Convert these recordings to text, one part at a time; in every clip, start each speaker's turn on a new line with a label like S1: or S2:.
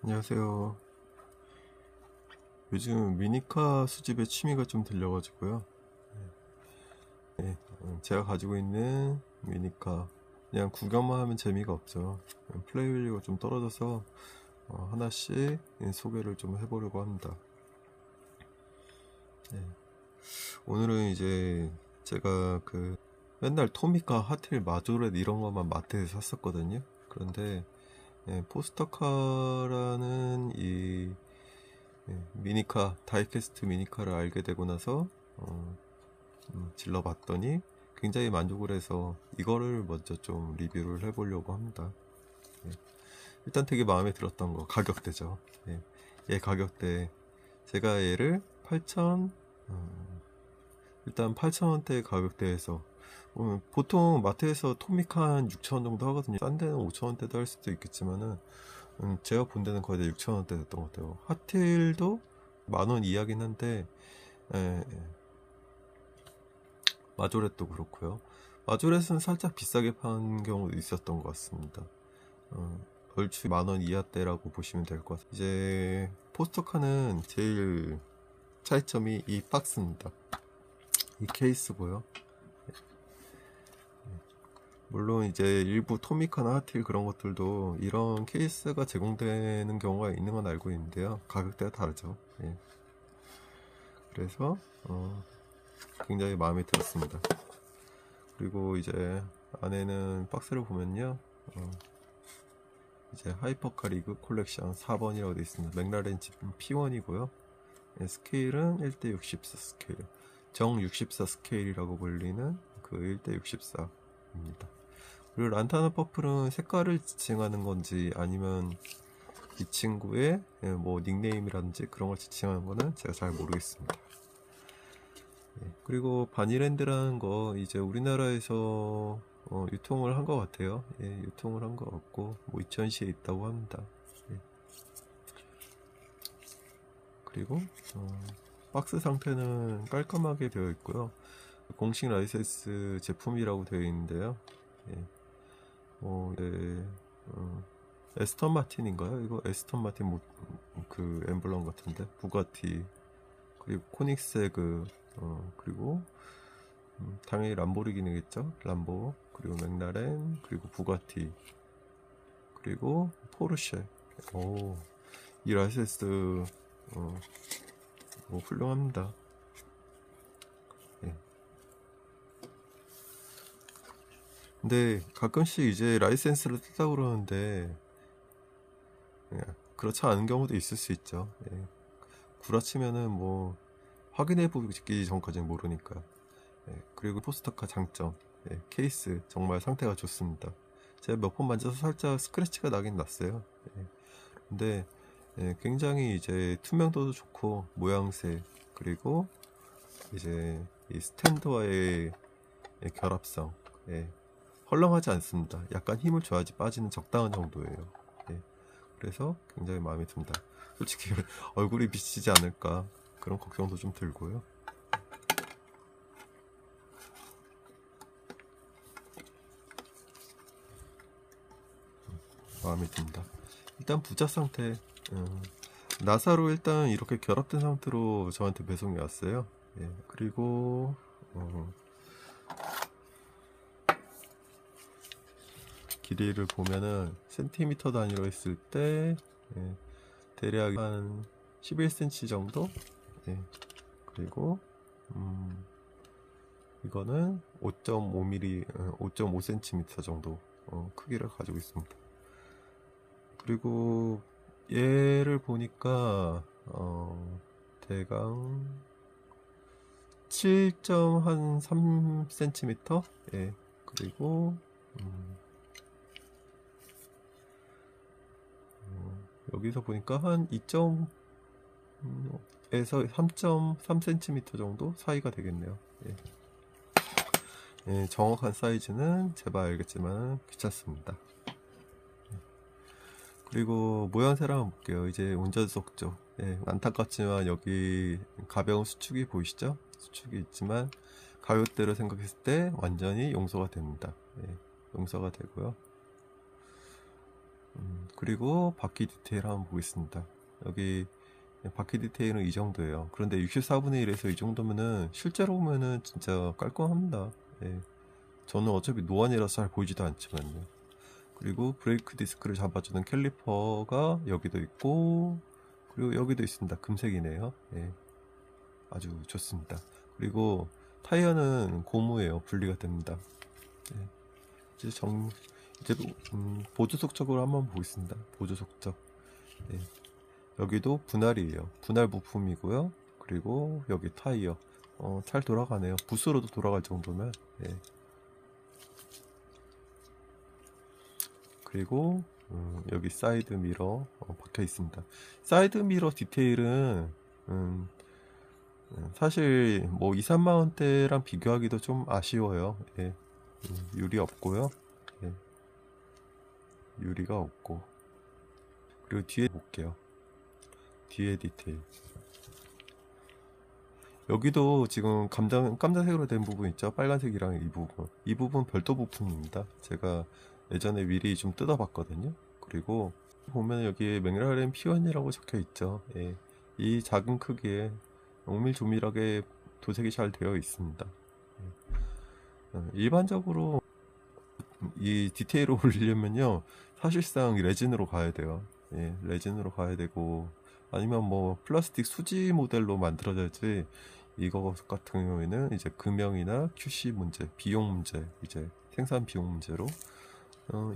S1: 안녕하세요. 요즘 미니카 수집에 취미가 좀 들려가지고요. 네, 제가 가지고 있는 미니카 그냥 구경만 하면 재미가 없죠. 플레이 밸류가 좀 떨어져서 하나씩 소개를 좀 해보려고 합니다. 네, 오늘은 이제 제가 그 맨날 토미카, 하틸, 마조렛 이런 것만 마트에서 샀었거든요. 그런데 포스터카라는 이 미니카, 다이캐스트 미니카를 알게 되고 나서 질러봤더니 굉장히 만족을 해서 이거를 먼저 좀 리뷰를 해보려고 합니다. 예. 일단 되게 마음에 들었던 거 가격대죠. 예. 얘 가격대 제가 얘를 8,000 일단 8,000원대 가격대에서 보통 마트에서 토미카 한 6,000원 정도 하거든요. 싼 데는 5,000원대도 할 수도 있겠지만은 제가 본 데는 거의 다 6,000원대 됐던 것 같아요. 핫테일도 10,000원 이하긴 한데 예, 예. 마조렛도 그렇고요. 마조렛은 살짝 비싸게 판 경우도 있었던 것 같습니다. 얼추 10,000원 이하대라고 보시면 될 것 같아요. 이제 포스터카는 제일 차이점이 이 박스입니다. 이 케이스고요. 물론 이제 일부 토미카나 하틸 그런 것들도 이런 케이스가 제공되는 경우가 있는 건 알고 있는데요. 가격대가 다르죠. 예. 그래서 굉장히 마음에 들었습니다. 그리고 이제 안에는 박스를 보면요. 이제 하이퍼카 리그 콜렉션 4번이라고 되어 있습니다. 맥라렌 집 P1이고요. 스케일은 1대64 스케일. 정 64 스케일이라고 불리는 그 1대64입니다. 그리고 란타나 퍼플은 색깔을 지칭하는 건지 아니면 이 친구의 뭐 닉네임이라든지 그런 걸 지칭하는 거는 제가 잘 모르겠습니다. 그리고 바니랜드라는 거 이제 우리나라에서 유통을 한 것 같아요. 유통을 한 것 같고 뭐 이천시에 있다고 합니다. 그리고 박스 상태는 깔끔하게 되어 있고요. 공식 라이센스 제품이라고 되어 있는데요. 네, 에스턴 마틴인가요? 이거 에스턴 마틴 그 엠블럼 같은데 부가티 그리고 코닉세그 그리고 당연히 람보르기니겠죠. 람보 그리고 맥라렌 그리고 부가티 그리고 포르쉐. 이 라이센스 훌륭합니다. 예. 근데 가끔씩 이제 라이센스를 뜯다 그러는데 그렇지 않은 경우도 있을 수 있죠. 구라치면은 뭐 확인해 보기 전까지는 모르니까. 그리고 포스터카 장점, 케이스 정말 상태가 좋습니다. 제가 몇 번 만져서 살짝 스크래치가 나긴 났어요. 근데 굉장히 이제 투명도도 좋고 모양새 그리고 이제 이 스탠드와의 결합성 헐렁하지 않습니다. 약간 힘을 줘야지 빠지는 적당한 정도예요. 그래서 굉장히 마음에 듭니다. 솔직히 얼굴이 비치지 않을까 그런 걱정도 좀 들고요. 마음에 듭니다. 일단 부자 상태 나사로 일단 이렇게 결합된 상태로 저한테 배송이 왔어요. 그리고 길이를 보면은 센티미터 단위로 했을 때 대략 한 11cm 정도. 그리고 이거는 5.5mm, 5.5cm 정도 크기를 가지고 있습니다. 그리고 얘를 보니까 대강 7.3cm. 그리고 여기서 보니까 한 2.에서 3.3cm 정도 사이가 되겠네요. 정확한 사이즈는 제가 알겠지만 귀찮습니다. 그리고 모양새를 한번 볼게요. 이제 운전석 쪽. 안타깝지만 여기 가벼운 수축이 보이시죠? 수축이 있지만 가격대로 생각했을 때 완전히 용서가 됩니다. 용서가 되고요. 그리고 바퀴 디테일 한번 보겠습니다. 여기 바퀴 디테일은 이 정도예요. 그런데 64분의 1에서 이 정도면은 실제로 보면은 진짜 깔끔합니다. 예. 저는 어차피 노안이라서 잘 보이지도 않지만요. 그리고 브레이크 디스크를 잡아주는 캘리퍼가 여기도 있고, 그리고 여기도 있습니다. 금색이네요. 예. 아주 좋습니다. 그리고 타이어는 고무예요. 분리가 됩니다. 예. 이제 보조 속적으로 한번 보겠습니다. 보조 속적. 예. 여기도 분할이에요. 분할 부품이고요. 그리고 여기 타이어. 잘 돌아가네요. 부스로도 돌아갈 정도면. 예. 그리고 여기 사이드 미러 박혀 있습니다. 사이드 미러 디테일은 사실 뭐 2, 3만 원대랑 비교하기도 좀 아쉬워요. 예. 유리 없고요. 예. 유리가 없고. 그리고 뒤에 볼게요. 뒤에 디테일. 여기도 지금 깜짝색으로 된 부분 있죠? 빨간색이랑 이 부분. 이 부분 별도 부품입니다. 제가 예전에 미리 좀 뜯어봤거든요. 그리고 보면 여기에 맥라렌 P1이라고 적혀 있죠. 예. 이 작은 크기에 오밀조밀하게 도색이 잘 되어 있습니다. 일반적으로 이 디테일을 올리려면요, 사실상 레진으로 가야 돼요. 예, 레진으로 가야 되고, 아니면 뭐 플라스틱 수지 모델로 만들어져야지. 이거 같은 경우에는 이제 금형이나 QC 문제, 비용 문제, 이제 생산 비용 문제로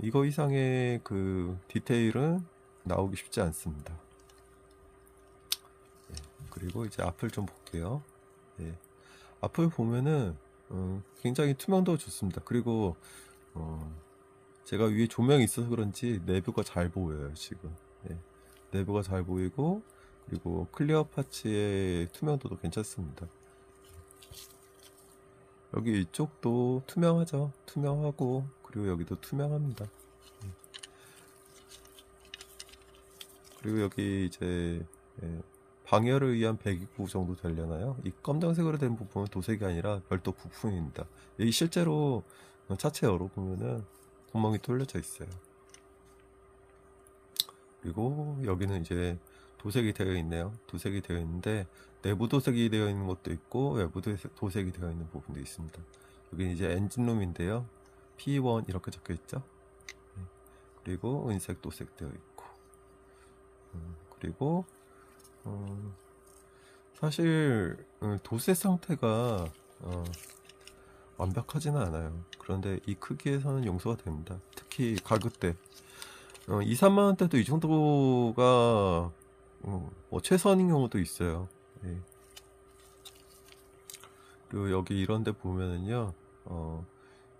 S1: 이거 이상의 그 디테일은 나오기 쉽지 않습니다. 예, 그리고 이제 앞을 좀 볼게요. 예, 앞을 보면은 굉장히 투명도가 좋습니다. 그리고 제가 위에 조명이 있어서 그런지 내부가 잘 보여요. 지금. 예, 내부가 잘 보이고, 그리고 클리어 파츠의 투명도도 괜찮습니다. 여기 이쪽도 투명하죠. 투명하고, 그리고 여기도 투명합니다. 그리고 여기 이제 방열을 위한 배기구 정도 되려나요? 이 검정색으로 된 부분은 도색이 아니라 별도 부품입니다. 여기 실제로 차체 열어보면은 구멍이 뚫려져 있어요. 그리고 여기는 이제 도색이 되어 있네요. 도색이 되어 있는데 내부 도색이 되어 있는 것도 있고 외부 도색이 되어 있는 부분도 있습니다. 여기 이제 엔진룸인데요. P1 이렇게 적혀 있죠. 그리고 은색 도색 되어 있고, 그리고 사실 도색 상태가 완벽하지는 않아요. 그런데 이 크기에서는 용서가 됩니다. 특히 가격대 2, 3만 원대도 이 정도가 뭐 최선인 경우도 있어요. 예. 그리고 여기 이런 데 보면은요,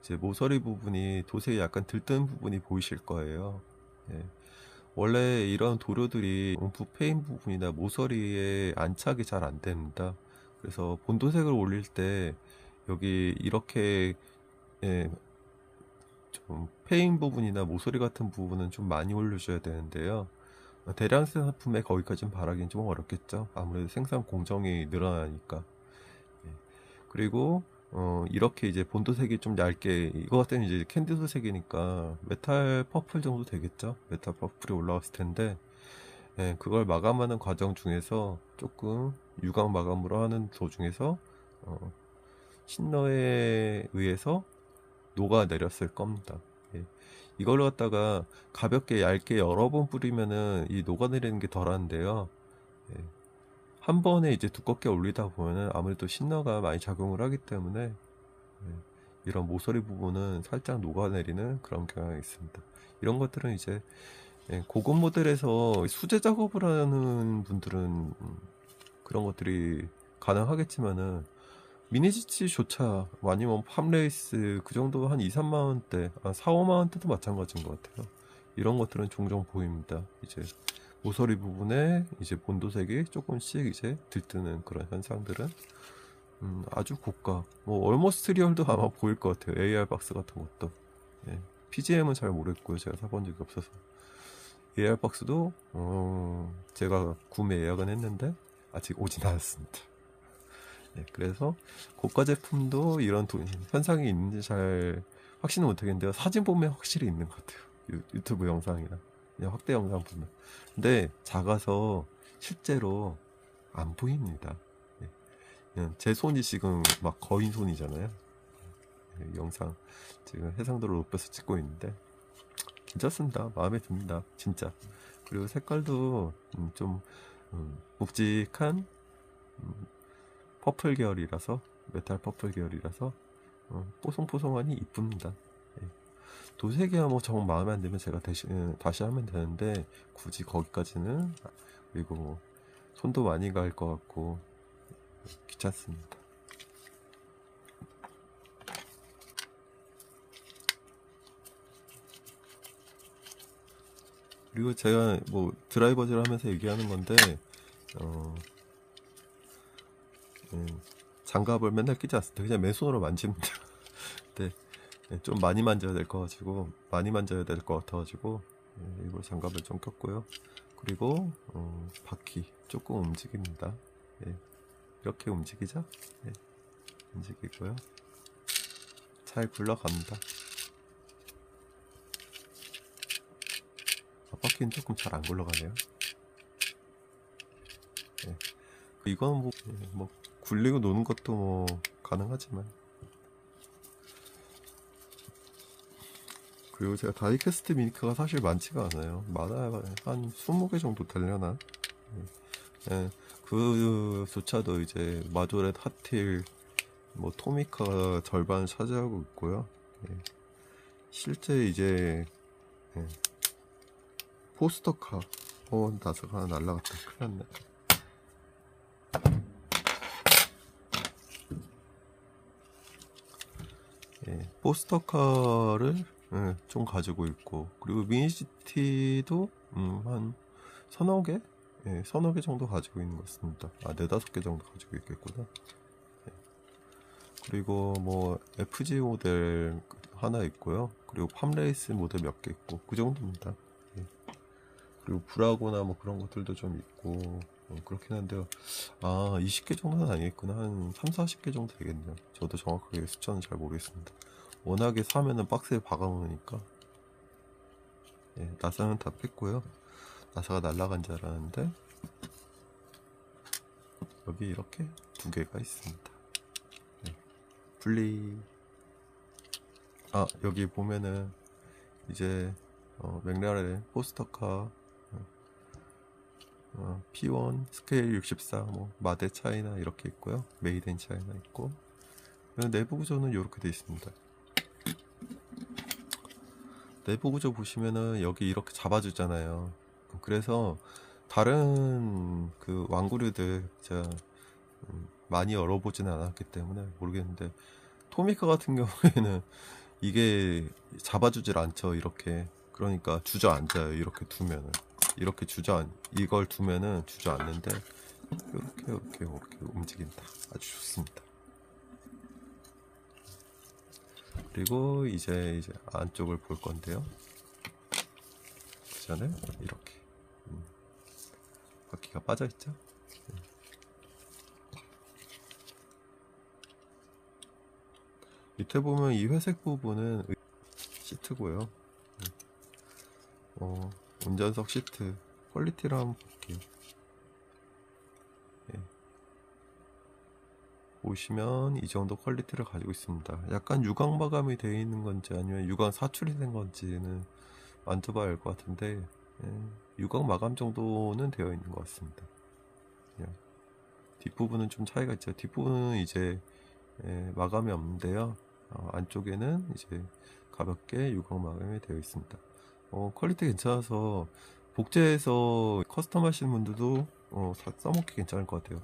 S1: 이제 모서리 부분이 도색이 약간 들뜬 부분이 보이실 거예요. 예. 원래 이런 도료들이 움프 페인 부분이나 모서리에 안착이 잘 안 됩니다. 그래서 본도색을 올릴 때 여기 이렇게 예, 좀 페인 부분이나 모서리 같은 부분은 좀 많이 올려줘야 되는데요. 대량 생산품에 거기까지는 바라기는 좀 어렵겠죠. 아무래도 생산 공정이 늘어나니까. 예. 그리고 이렇게 이제 본도색이 좀 얇게, 이거 같은 이제 캔디드 색이니까 메탈 퍼플 정도 되겠죠. 메탈 퍼플이 올라왔을 텐데, 예, 그걸 마감하는 과정 중에서 조금 유광 마감으로 하는 도중에서 신너에 의해서 녹아내렸을 겁니다. 예. 이걸 갖다가 가볍게 얇게 여러 번 뿌리면은 이 녹아내리는 게 덜한데요. 예. 한 번에 이제 두껍게 올리다 보면은 아무래도 신너가 많이 작용을 하기 때문에 이런 모서리 부분은 살짝 녹아내리는 그런 경향이 있습니다. 이런 것들은 이제 고급 모델에서 수제 작업을 하는 분들은 그런 것들이 가능하겠지만은 미니지치조차 아니면 팜레이스 그 정도 한 2, 3만 원대, 4, 5만 원대도 마찬가지인 것 같아요. 이런 것들은 종종 보입니다. 이제 모서리 부분에 이제 본도색이 조금씩 이제 들뜨는 그런 현상들은 아주 고가, 뭐 얼머스트 리얼도 아마 보일 것 같아요. AR 박스 같은 것도. 예. PGM은 잘 모르겠고요. 제가 사본 적이 없어서. AR 박스도 제가 구매 예약은 했는데 아직 오진 않았습니다. 예, 그래서 고가 제품도 이런 현상이 있는지 잘 확신은 못하겠는데요. 사진 보면 확실히 있는 것 같아요. 유튜브 영상이나. 그냥 확대 영상 보면. 근데 작아서 실제로 안 보입니다. 예. 그냥 제 손이 지금 막 거인 손이잖아요. 예, 영상 지금 해상도를 높여서 찍고 있는데 괜찮습니다. 마음에 듭니다. 진짜. 그리고 색깔도 좀 묵직한 퍼플 계열이라서, 메탈 퍼플 계열이라서 뽀송뽀송하니 이쁩니다. 예. 도색이야 뭐 정 마음에 안 들면 제가 다시 하면 되는데 굳이 거기까지는, 그리고 뭐 손도 많이 갈 것 같고 귀찮습니다. 그리고 제가 뭐 드라이버질 하면서 얘기하는 건데 장갑을 맨날 끼지 않습니다. 그냥 맨손으로 만집니다. 네, 좀 많이 만져야 될 것 같아가지고 일부러 장갑을 좀 꼈고요. 그리고 바퀴 조금 움직입니다. 예, 이렇게 움직이죠? 예, 움직이고요. 잘 굴러갑니다. 앞바퀴는 조금 잘 안 굴러가네요. 예, 이건 뭐 굴리고 노는 것도 뭐 가능하지만, 그리고 제가 다이캐스트 미니카가 사실 많지가 않아요. 많아야 한 20개 정도 되려나? 예, 그조차도 이제 마조렛, 핫힐, 뭐 토미카가 절반 차지하고 있고요. 예, 실제 이제 예, 포스터카, 나사가 하나 날라갔다. 큰일 났네. 예, 포스터카를 좀 가지고 있고, 그리고 미니시티도 한 서너 개? 예, 서너 개 정도 가지고 있는 것 같습니다. 네다섯 개 정도 가지고 있겠구나. 예. 그리고 뭐 FG 모델 하나 있고요. 그리고 팜레이스 모델 몇 개 있고, 그 정도입니다. 예. 그리고 브라고나 뭐 그런 것들도 좀 있고, 그렇긴 한데요. 20개 정도는 아니겠구나. 한 3, 40개 정도 되겠네요. 저도 정확하게 숫자는 잘 모르겠습니다. 워낙에 사면은 박스에 박아놓으니까. 예, 나사는 다 뺐고요. 나사가 날아간 줄 알았는데 여기 이렇게 두 개가 있습니다. 네, 분리. 여기 보면은 이제 맥라렌 포스터카 P1 스케일 64, 뭐 마데 차이나 이렇게 있고요. 메이드 인 차이나 있고, 내부 구조는 이렇게 되어 있습니다. 내부 구조 보시면은 여기 이렇게 잡아주잖아요. 그래서 다른 그 완구류들 제가 많이 열어보지는 않았기 때문에 모르겠는데, 토미카 같은 경우에는 이게 잡아주질 않죠. 이렇게. 그러니까 주저앉아요. 이렇게 두면은. 이걸 두면은 주저앉는데, 이렇게 움직인다. 아주 좋습니다. 그리고 이제 안쪽을 볼 건데요. 그 전에 이렇게 바퀴가 빠져 있죠. 밑에 보면 이 회색 부분은 시트고요. 운전석 시트 퀄리티를 한번 볼게요. 예. 보시면 이 정도 퀄리티를 가지고 있습니다. 약간 유광 마감이 되어 있는 건지 아니면 유광 사출이 된 건지는 만져봐야 알 것 같은데, 유광 마감 정도는 되어 있는 것 같습니다. 뒷부분은 좀 차이가 있죠. 뒷부분은 이제 마감이 없는데요. 안쪽에는 이제 가볍게 유광 마감이 되어 있습니다. 퀄리티 괜찮아서 복제해서 커스텀 하시는 분들도 써먹기 괜찮을 것 같아요.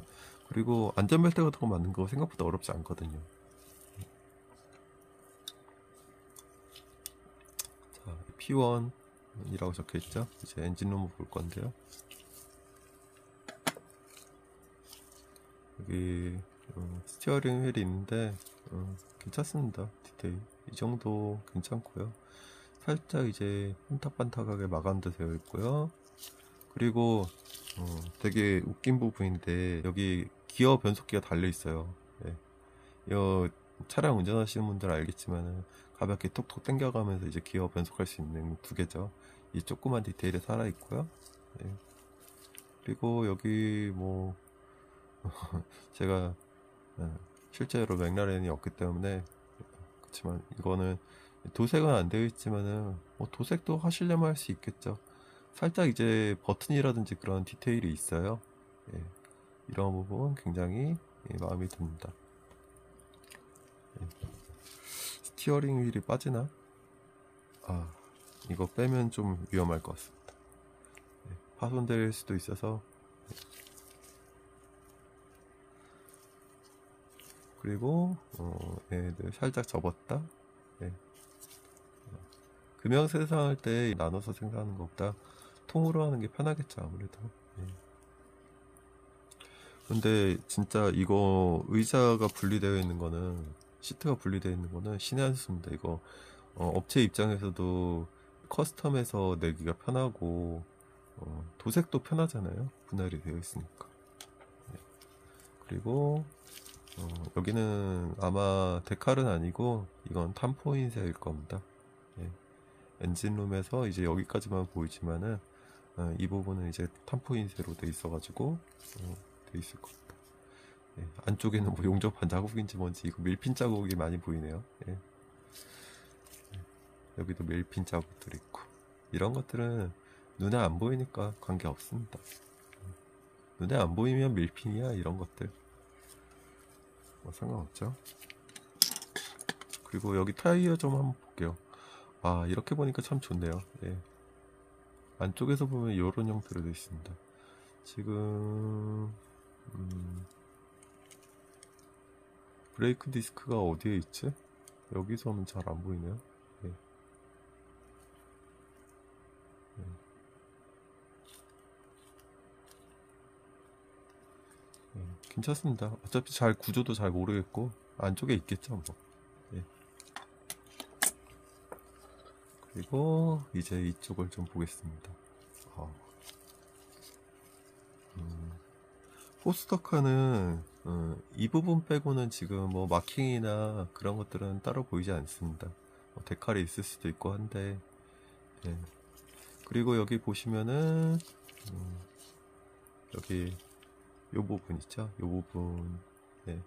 S1: 그리고 안전벨트 같은 거 만든 거 생각보다 어렵지 않거든요. 자, P1이라고 적혀 있죠. 이제 엔진룸을 볼 건데요. 여기 스티어링 휠이 있는데 괜찮습니다. 디테일 이 정도 괜찮고요. 살짝 이제 반딱반딱하게 마감도 되어 있고요. 그리고 되게 웃긴 부분인데, 여기 기어 변속기가 달려 있어요. 예. 이 차량 운전하시는 분들은 알겠지만 가볍게 톡톡 당겨가면서 이제 기어 변속할 수 있는 두 개죠. 이 조그만 디테일이 살아있고요. 예. 그리고 여기 뭐 제가 실제로 맥라렌이 없기 때문에 그렇지만 이거는 도색은 안 되어 있지만은 뭐 도색도 하시려면 할 수 있겠죠. 살짝 이제 버튼이라든지 그런 디테일이 있어요. 예. 이런 부분 굉장히 마음에 듭니다. 예. 스티어링 휠이 빠지나? 아, 이거 빼면 좀 위험할 것 같습니다. 예. 파손될 수도 있어서. 그리고 얘들 살짝 접었다. 예. 금형 생산할 때 나눠서 생산하는 것보다 통으로 하는 게 편하겠죠, 아무래도. 예. 근데 진짜 이거 의자가 분리되어 있는 거는, 시트가 분리되어 있는 거는 신의 한 수입니다. 이거 업체 입장에서도 커스텀해서 내기가 편하고 도색도 편하잖아요, 분할이 되어 있으니까. 예. 그리고 여기는 아마 데칼은 아니고 이건 탐포인쇄일 겁니다. 예. 엔진룸에서 이제 여기까지만 보이지만은 이 부분은 이제 탐포인쇄로 돼 있어가지고 돼 있을 겁니다. 예. 안쪽에는 뭐 용접한 자국인지 뭔지 이거 밀핀 자국이 많이 보이네요. 예. 여기도 밀핀 자국들 있고, 이런 것들은 눈에 안 보이니까 관계 없습니다. 눈에 안 보이면 밀핀이야, 이런 것들 뭐 상관없죠. 그리고 여기 타이어 좀 한번 볼게요. 아, 이렇게 보니까 참 좋네요. 예. 안쪽에서 보면 이런 형태로 되어 있습니다. 지금 브레이크 디스크가 어디에 있지? 여기서는 잘 안 보이네요. 예. 예. 예. 괜찮습니다. 어차피 잘 구조도 잘 모르겠고 안쪽에 있겠죠 뭐. 예. 그리고 이제 이쪽을 좀 보겠습니다. 포스터카는 이 부분 빼고는 지금 뭐 마킹이나 그런 것들은 따로 보이지 않습니다. 데칼이 있을 수도 있고 한데. 예. 그리고 여기 보시면은 여기 요 부분 있죠? 요 부분, 예.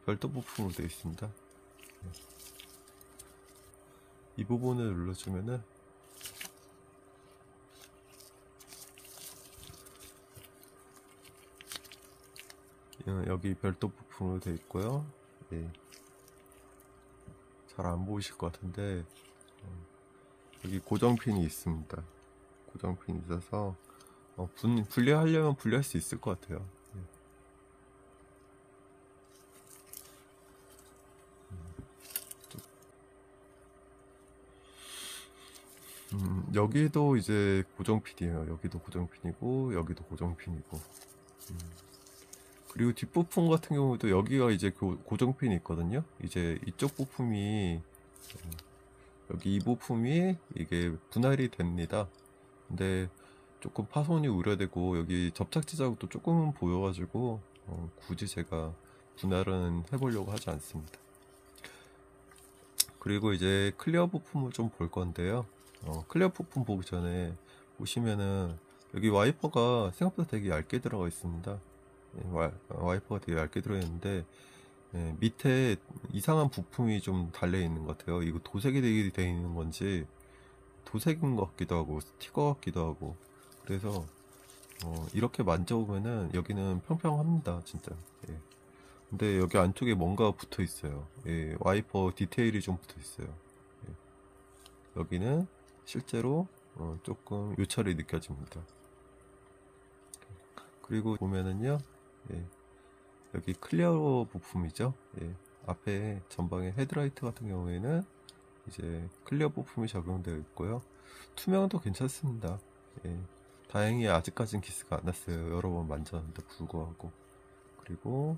S1: 별도 부품으로 되어 있습니다. 예. 이 부분을 눌러주면은 여기 별도 부품으로 되어 있고요. 예. 잘 안 보이실 것 같은데 여기 고정핀이 있습니다. 고정핀이 있어서 분리하려면 분리할 수 있을 것 같아요. 예. 여기도 이제 고정핀이에요. 여기도 고정핀이고 여기도 고정핀이고. 그리고 뒷부품 같은 경우도 여기가 이제 고정핀이 있거든요. 이제 이쪽 부품이 여기 이 부품이 이게 분할이 됩니다. 근데 조금 파손이 우려되고 여기 접착제 자국도 조금은 보여가지고 굳이 제가 분할은 해보려고 하지 않습니다. 그리고 이제 클리어 부품을 좀 볼 건데요. 클리어 부품 보기 전에 보시면은 여기 와이퍼가 생각보다 되게 얇게 들어가 있습니다. 와이퍼가 되게 얇게 들어있는데 밑에 이상한 부품이 좀 달려 있는 것 같아요. 이거 도색이 되어 있는 건지 도색인 것 같기도 하고 스티커 같기도 하고, 그래서 이렇게 만져보면은 여기는 평평합니다, 진짜. 예. 근데 여기 안쪽에 뭔가 붙어 있어요. 예, 와이퍼 디테일이 좀 붙어 있어요. 예. 여기는 실제로 조금 요철이 느껴집니다. 그리고 보면은요, 예, 여기 클리어 부품이죠. 예, 앞에 전방에 헤드라이트 같은 경우에는 이제 클리어 부품이 적용되어 있고요. 투명도 괜찮습니다. 예, 다행히 아직까진 기스가 안 났어요. 여러 번 만졌는데 불구하고. 그리고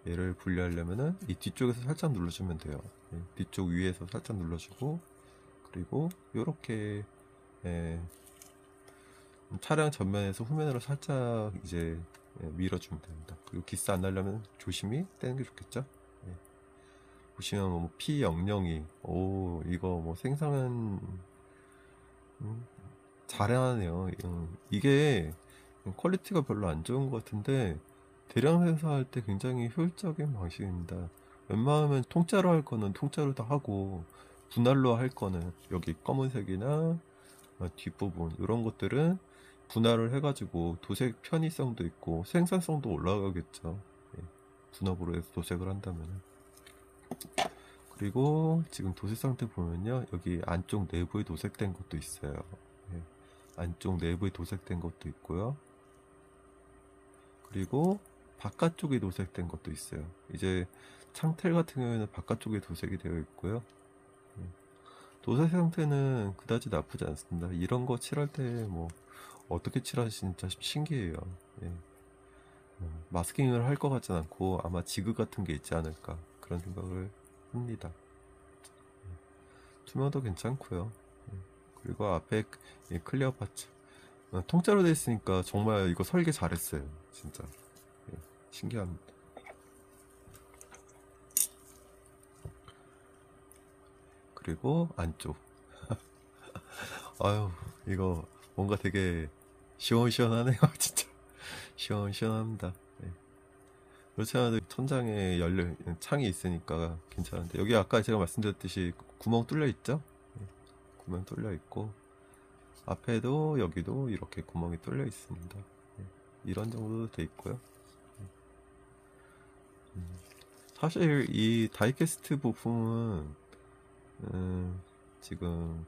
S1: 얘를 분리하려면은 이 뒤쪽에서 살짝 눌러주면 돼요. 예, 뒤쪽 위에서 살짝 눌러주고, 그리고 요렇게 차량 전면에서 후면으로 살짝 이제 밀어주면 됩니다. 그리고 기스 안 나려면 조심히 떼는 게 좋겠죠. 예. 보시면 뭐 P002, 오 이거 뭐 생성한 잘하네요. 이게 퀄리티가 별로 안 좋은 것 같은데 대량 생산할 때 굉장히 효율적인 방식입니다. 웬만하면 통짜로 할 거는 통짜로 다 하고 분할로 할 거는 여기 검은색이나 뒷부분 이런 것들은 분할을 해가지고 도색 편의성도 있고 생산성도 올라가겠죠. 예, 분업으로 해서 도색을 한다면. 그리고 지금 도색 상태 보면요, 여기 안쪽 내부에 도색된 것도 있어요. 예, 안쪽 내부에 도색된 것도 있고요. 그리고 바깥쪽에 도색된 것도 있어요. 이제 창틀 같은 경우에는 바깥쪽에 도색이 되어 있고요. 예, 도색 상태는 그다지 나쁘지 않습니다. 이런 거 칠할 때 뭐 어떻게 칠하시는지 진짜 신기해요. 예. 마스킹을 할 것 같진 않고 아마 지그 같은 게 있지 않을까 그런 생각을 합니다. 투명도 괜찮고요. 예. 그리고 앞에 클리어 파츠 통짜로 되어 있으니까 정말 이거 설계 잘했어요. 진짜 예, 신기합니다. 그리고 안쪽 아유 이거 뭔가 되게 시원시원하네요. 진짜 시원시원합니다. 예. 그렇지 않아도 천장에 열려 창이 있으니까 괜찮은데 여기 아까 제가 말씀드렸듯이 구멍 뚫려 있죠? 예, 구멍 뚫려 있고 앞에도 여기도 이렇게 구멍이 뚫려 있습니다. 예, 이런 정도 돼 있고요. 사실 이 다이캐스트 부품은 지금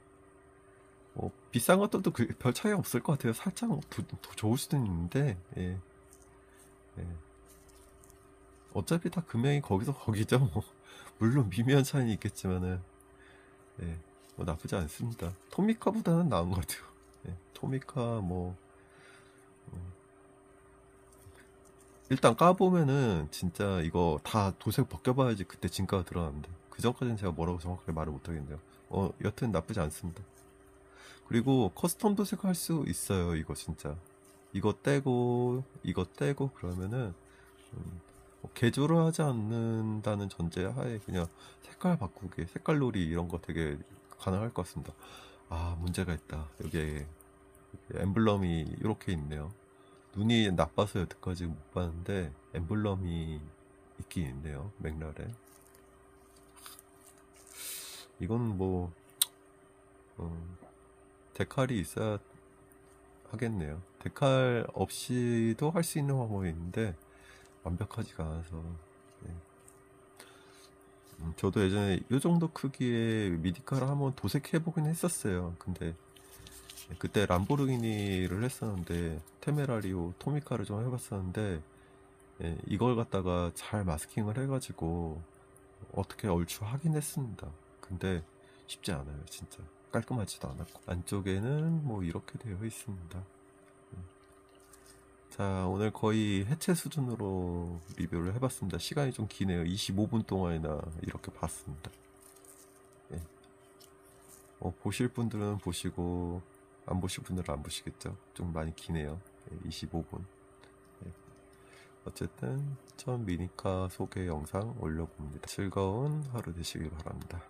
S1: 뭐 비싼 것들도 별 차이 없을 것 같아요. 살짝 더 좋을 수도 있는데 예, 예. 어차피 다 금액이 거기서 거기죠. 뭐. 물론 미미한 차이는 있겠지만은 예, 뭐 나쁘지 않습니다. 토미카보다는 나은 것 같아요. 예, 토미카 뭐 일단 까보면은 진짜 이거 다 도색 벗겨봐야지 그때 진가가 드러납니다. 그 전까지는 제가 뭐라고 정확하게 말을 못하겠네요. 여튼 나쁘지 않습니다. 그리고 커스텀 도색할 수 있어요. 이거 진짜 이거 떼고 그러면은 뭐 개조를 하지 않는다는 전제 하에 그냥 색깔 바꾸기, 색깔 놀이 이런 거 되게 가능할 것 같습니다. 아, 문제가 있다. 여기에 엠블럼이 이렇게 있네요. 눈이 나빠서 여태까지 못 봤는데 엠블럼이 있긴 있네요. 맥날에. 이건 뭐 데칼이 있어야 하겠네요. 데칼 없이도 할 수 있는 방법이 있는데 완벽하지가 않아서 예. 저도 예전에 이 정도 크기의 미디카를 한번 도색해보긴 했었어요. 근데 그때 람보르기니를 했었는데 테메라리오 토미카를 좀 해봤었는데 예, 이걸 갖다가 잘 마스킹을 해가지고 어떻게 얼추 하긴 했습니다. 근데 쉽지 않아요. 진짜 깔끔하지도 않았고 안쪽에는 뭐 이렇게 되어 있습니다. 자, 오늘 거의 해체 수준으로 리뷰를 해봤습니다. 시간이 좀 기네요. 25분 동안이나 이렇게 봤습니다. 예. 보실 분들은 보시고 안 보실 분들은 안 보시겠죠. 좀 많이 기네요. 25분. 예. 어쨌든 첫 미니카 소개 영상 올려봅니다. 즐거운 하루 되시길 바랍니다.